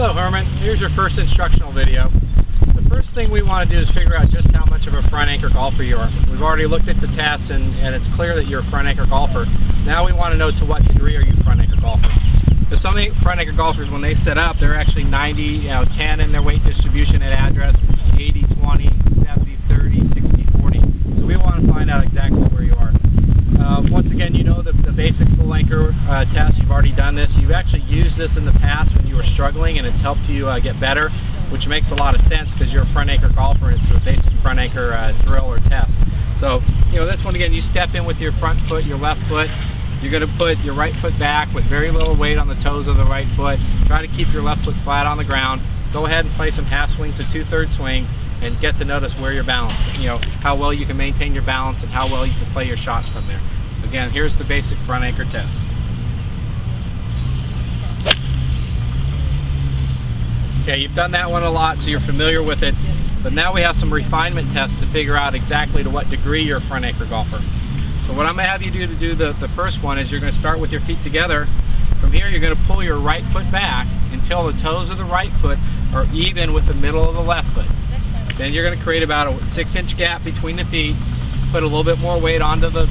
Hello Herman, here's your first instructional video. The first thing we want to do is figure out just how much of a front anchor golfer you are. We've already looked at the tests and it's clear that you're a front anchor golfer. Now we want to know to what degree are you a front anchor golfer. Because some front anchor golfers, when they set up, they're actually 90, 10 in their weight distribution at address, 80, 20, 70, 30, 60, 40. So we want to find out exactly where you are. Once again, you know the basic full anchor test. You've already done this. You've actually used this in the past when you were struggling and it's helped you get better, which makes a lot of sense because you're a front anchor golfer and it's a basic front anchor drill or test. So, this one again, you step in with your front foot, your left foot. You're going to put your right foot back with very little weight on the toes of the right foot. Try to keep your left foot flat on the ground. Go ahead and play some half swings to 2/3 swings and get to notice where you're balanced. How well you can maintain your balance and how well you can play your shots from there. Again, here's the basic front anchor test. Okay, you've done that one a lot, so you're familiar with it. But now we have some refinement tests to figure out exactly to what degree you're a front anchor golfer. So what I'm going to have you do to do the first one is you're going to start with your feet together. From here, you're going to pull your right foot back until the toes of the right foot are even with the middle of the left foot. Then you're going to create about a 6-inch gap between the feet. Put a little bit more weight onto the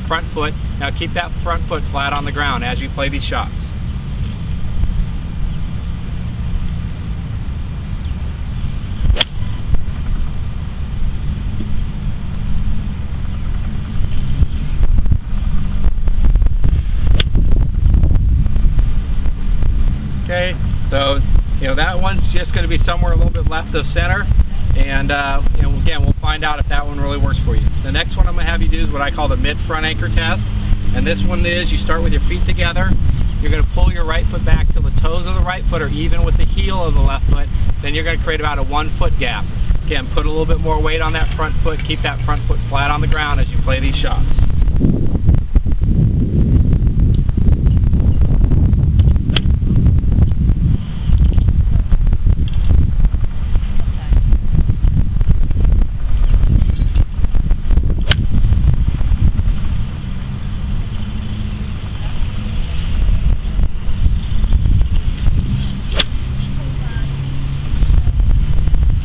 front foot. Now keep that front foot flat on the ground as you play these shots. Okay, so that one's just going to be somewhere a little bit left of center, and again, we'll find out if that one really works for you. The next one I'm going to have you do is what I call the mid front anchor test, and this one is you start with your feet together. You're going to pull your right foot back till the toes of the right foot are even with the heel of the left foot. Then you're going to create about a 1 foot gap. Again, put a little bit more weight on that front foot. Keep that front foot flat on the ground as you play these shots.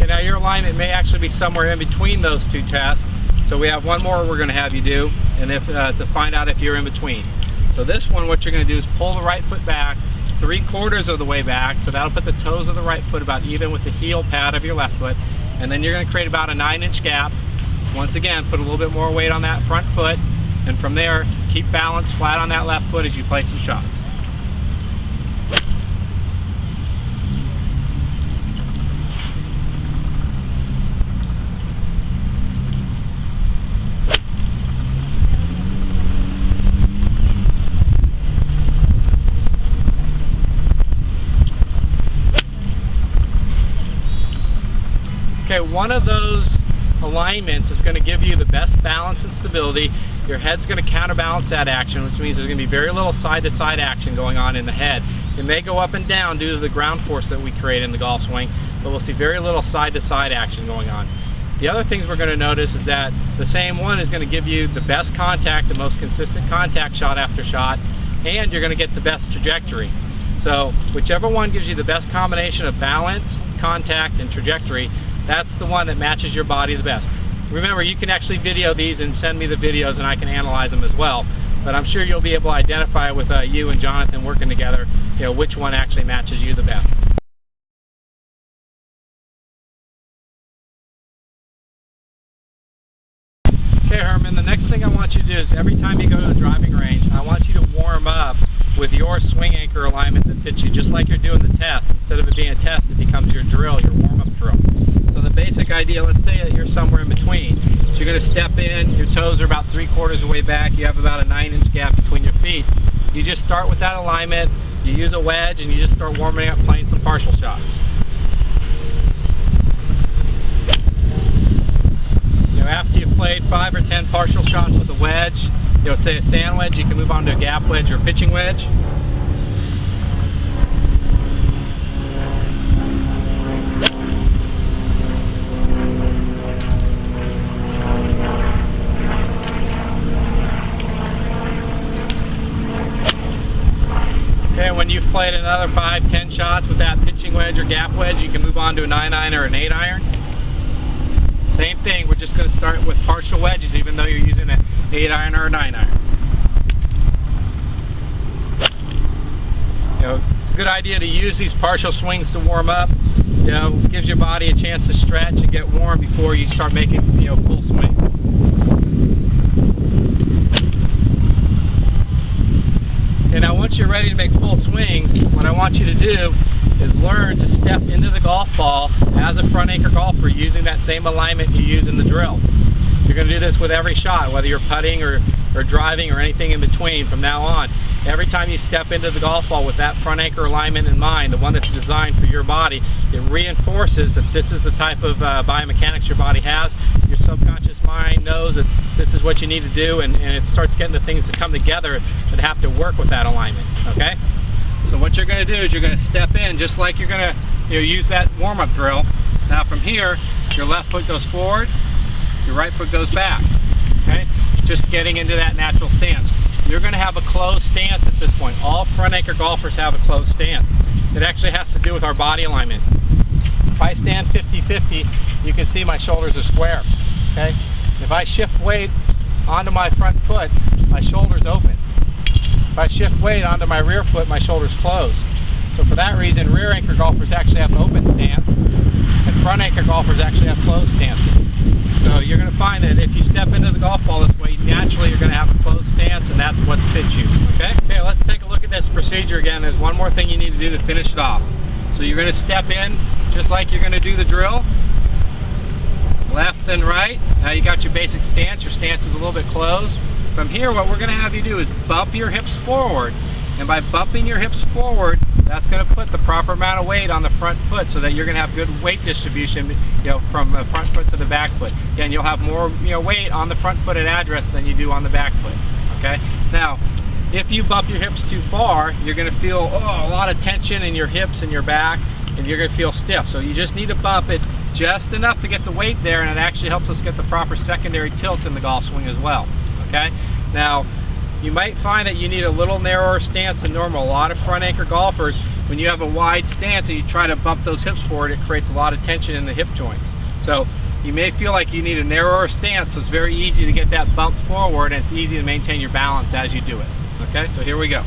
Now your alignment may actually be somewhere in between those two tests, so we have one more we're going to have you do, and to find out if you're in between. So this one, what you're going to do is pull the right foot back 3/4 of the way back, so that'll put the toes of the right foot about even with the heel pad of your left foot, and then you're going to create about a 9-inch gap. Once again, put a little bit more weight on that front foot, and from there, keep balance flat on that left foot as you play some shots. Okay, one of those alignments is going to give you the best balance and stability. Your head's going to counterbalance that action, which means there's going to be very little side-to-side action going on in the head. It may go up and down due to the ground force that we create in the golf swing, but we'll see very little side-to-side action going on. The other things we're going to notice is that the same one is going to give you the best contact, the most consistent contact shot after shot, and you're going to get the best trajectory. So whichever one gives you the best combination of balance, contact, and trajectory, that's the one that matches your body the best. Remember, you can actually video these and send me the videos and I can analyze them as well. But I'm sure you'll be able to identify with you and Jonathan working together, which one actually matches you the best. Okay, Herman, the next thing I want you to do is every time you go to the driving range, I want you to warm up with your swing anchor alignment that fits you, just like you're doing the test. Instead of it being a test, it becomes your drill, your warm-up drill. So the basic idea, let's say that you're somewhere in between. So you're going to step in, your toes are about 3/4 of the way back, you have about a 9-inch gap between your feet. You just start with that alignment, you use a wedge, and you just start warming up playing some partial shots. After you've played 5 or 10 partial shots with a wedge, say a sand wedge, you can move on to a gap wedge or a pitching wedge. Okay, when you've played another 5-10 shots with that pitching wedge or gap wedge, you can move on to a 9-iron or an 8-iron. Same thing, we're just going to start with partial wedges even though you're using an 8-iron or a 9-iron. You know, it's a good idea to use these partial swings to warm up. You know, gives your body a chance to stretch and get warm before you start making, you know, full swing. And now once you're ready to make full swings, what I want you to do is learn to step into the golf ball as a front anchor golfer using that same alignment you use in the drill. You're going to do this with every shot, whether you're putting or driving or anything in between from now on. Every time you step into the golf ball with that front anchor alignment in mind, the one that's designed for your body, it reinforces that this is the type of biomechanics your body has. Your subconscious mind knows that this is what you need to do, and it starts getting the things to come together that have to work with that alignment, okay? So what you're going to do is you're going to step in just like you're going to use that warm-up drill. Now from here, your left foot goes forward, your right foot goes back, okay? Just getting into that natural stance. You're going to have a closed stance at this point. All front anchor golfers have a closed stance. It actually has to do with our body alignment. If I stand 50-50, you can see my shoulders are square, okay? If I shift weight onto my front foot, my shoulders open. If I shift weight onto my rear foot, my shoulders close. So for that reason, rear anchor golfers actually have an open stance, and front anchor golfers actually have closed stances. So you're going to find that if you step into the golf ball this way, naturally you're going to have a closed stance, and that's what fits you, okay? Okay, let's take a look at this procedure again. There's one more thing you need to do to finish it off. So you're going to step in just like you're going to do the drill, left and right. Now you got your basic stance. Your stance is a little bit closed. From here, what we're going to have you do is bump your hips forward, and by bumping your hips forward, that's going to put the proper amount of weight on the front foot so that you're going to have good weight distribution, from the front foot to the back foot. Again, you'll have more, weight on the front foot at address than you do on the back foot. Okay. Now, if you bump your hips too far, you're going to feel a lot of tension in your hips and your back, and you're going to feel stiff. So you just need to bump it just enough to get the weight there, and it actually helps us get the proper secondary tilt in the golf swing as well. Okay. Now, you might find that you need a little narrower stance than normal. A lot of front anchor golfers, when you have a wide stance and you try to bump those hips forward, it creates a lot of tension in the hip joints. So you may feel like you need a narrower stance, so it's very easy to get that bump forward, and it's easy to maintain your balance as you do it. Okay, so here we go.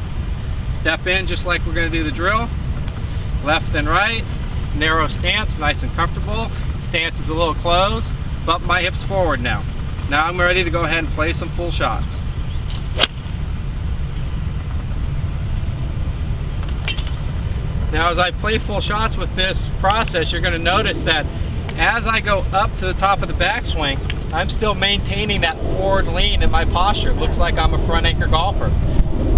Step in just like we're going to do the drill. Left and right, narrow stance, nice and comfortable. Stance is a little closed. Bump my hips forward now. Now I'm ready to go ahead and play some full shots. Now as I play full shots with this process, you're going to notice that as I go up to the top of the backswing, I'm still maintaining that forward lean in my posture. It looks like I'm a front anchor golfer.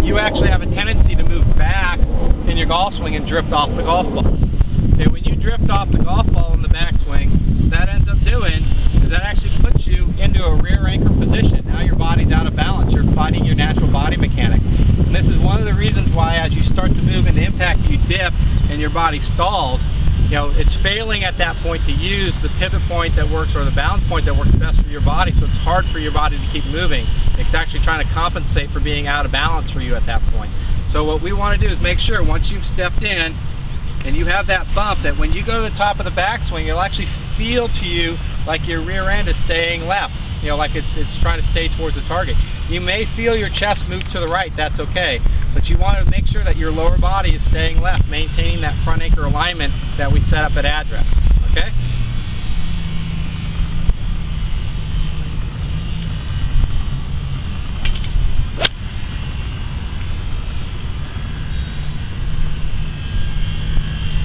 You actually have a tendency to move back in your golf swing and drift off the golf ball. Okay, when you drift off the golf ball in the backswing, what that ends up doing is that actually puts you into a rear anchor position. Now your body's out of balance. You're fighting your natural body mechanic. And this is one of the reasons why as you start to move into impact, you dip and your body stalls. It's failing at that point to use the pivot point that works, or the balance point that works best for your body, so it's hard for your body to keep moving. It's actually trying to compensate for being out of balance for you at that point. So what we want to do is make sure once you've stepped in and you have that bump, that when you go to the top of the backswing, it'll actually feel to you like your rear end is staying left, like it's trying to stay towards the target. You may feel your chest move to the right, that's okay, but you want to make sure that your lower body is staying left, maintaining that front anchor alignment that we set up at address, okay?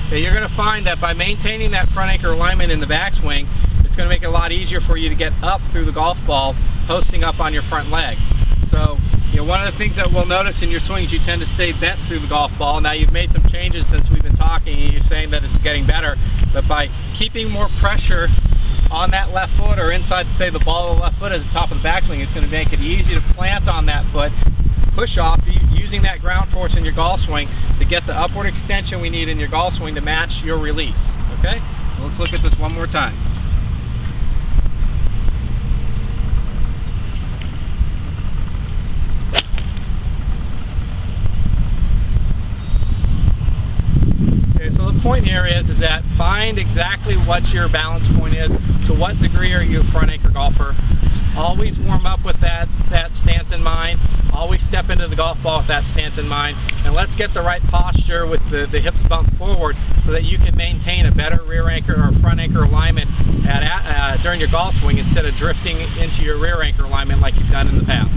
Okay, you're going to find that by maintaining that front anchor alignment in the backswing, it's going to make it a lot easier for you to get up through the golf ball, posting up on your front leg. So, one of the things that we'll notice in your swings, you tend to stay bent through the golf ball. Now you've made some changes since we've been talking, and you're saying that it's getting better, but by keeping more pressure on that left foot, or inside, say, the ball of the left foot at the top of the backswing, it's going to make it easy to plant on that foot, push off, using that ground force in your golf swing to get the upward extension we need in your golf swing to match your release. Okay? So let's look at this one more time. point here is that find exactly what your balance point is. To what degree are you a front anchor golfer? Always warm up with that stance in mind. Always step into the golf ball with that stance in mind. And let's get the right posture with the hips bumped forward so that you can maintain a better rear anchor or front anchor alignment during your golf swing instead of drifting into your rear anchor alignment like you've done in the past.